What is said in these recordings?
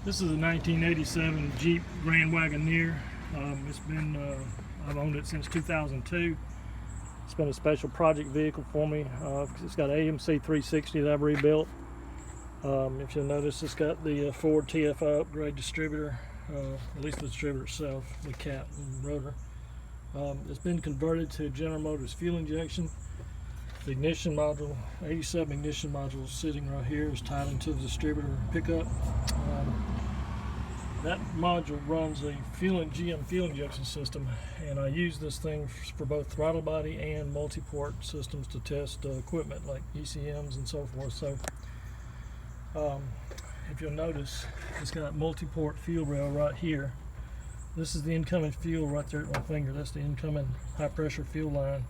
This is a 1987 Jeep Grand Wagoneer. I've owned it since 2002. It's been a special project vehicle for me. It's got AMC 360 that I've rebuilt. If you'll notice, it's got the Ford TFI upgrade distributor, at least the distributor itself, the cap and rotor. It's been converted to General Motors fuel injection. The ignition module, 87 ignition module, sitting right here, is tied into the distributor pickup. That module runs a GM fuel injection system, and I use this thing for both throttle body and multi-port systems to test equipment like ECMs and so forth. So if you'll notice, it's got multi-port fuel rail right here. This is the incoming fuel right there at my finger. That's the incoming high pressure fuel line.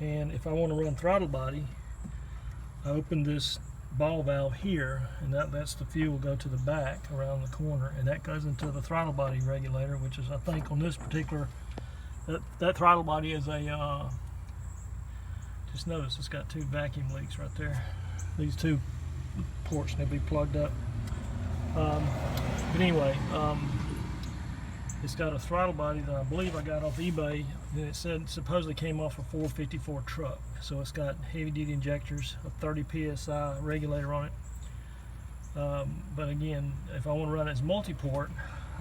And if I want to run throttle body, I open this ball valve here, and that lets the fuel go to the back around the corner, and that goes into the throttle body regulator, which is, I think, on this particular, that throttle body is a, just notice it's got two vacuum leaks right there. These two ports need to be plugged up. But anyway, it's got a throttle body that I believe I got off eBay, and it said supposedly came off a 454 truck. So it's got heavy duty injectors, a 30 psi regulator on it. But again, if I want to run it as multi-port,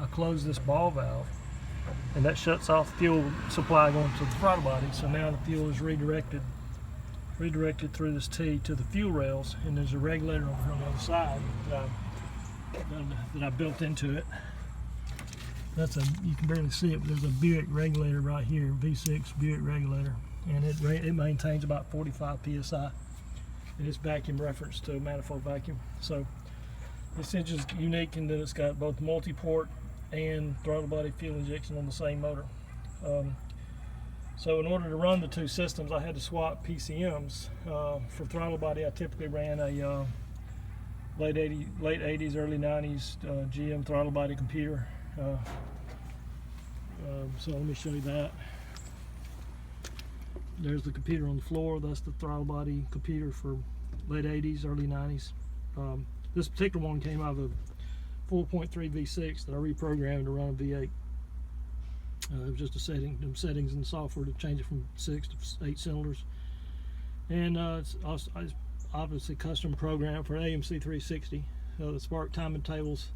I close this ball valve, and that shuts off fuel supply going to the throttle body. So now the fuel is redirected through this T to the fuel rails, and there's a regulator over on the other side that I built into it. You can barely see it, but there's a Buick regulator right here, V6 Buick regulator, and it maintains about 45 psi, and it's vacuum referenced to a manifold vacuum. So this engine's unique in that it's got both multi-port and throttle body fuel injection on the same motor. So in order to run the two systems, I had to swap PCMs. For throttle body, I typically ran a late 80s, early 90s GM throttle body computer. So let me show you that. There's the computer on the floor. That's the throttle body computer for late 80s, early 90s. This particular one came out of a 4.3 V6 that I reprogrammed to run a V8. It was just them settings in the software to change it from 6 to 8 cylinders. And it's obviously custom programmed for AMC 360. So the spark timing tables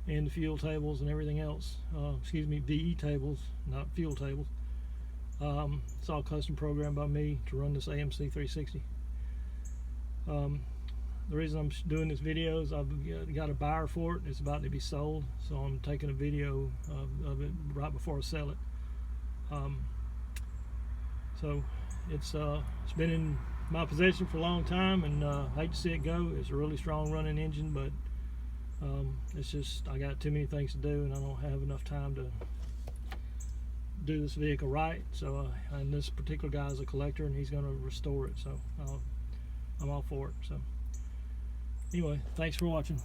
and the fuel tables and everything else, VE tables, not fuel tables. It's all custom programmed by me to run this AMC 360. The reason I'm doing this video is I've got a buyer for it. It's about to be sold, so I'm taking a video of it right before I sell it. So it's been in my possession for a long time, and I hate to see it go. It's a really strong running engine, but it's just I got too many things to do, and I don't have enough time to do this vehicle right. So and this particular guy is a collector, and he's going to restore it, so I'm all for it. So anyway, thanks for watching.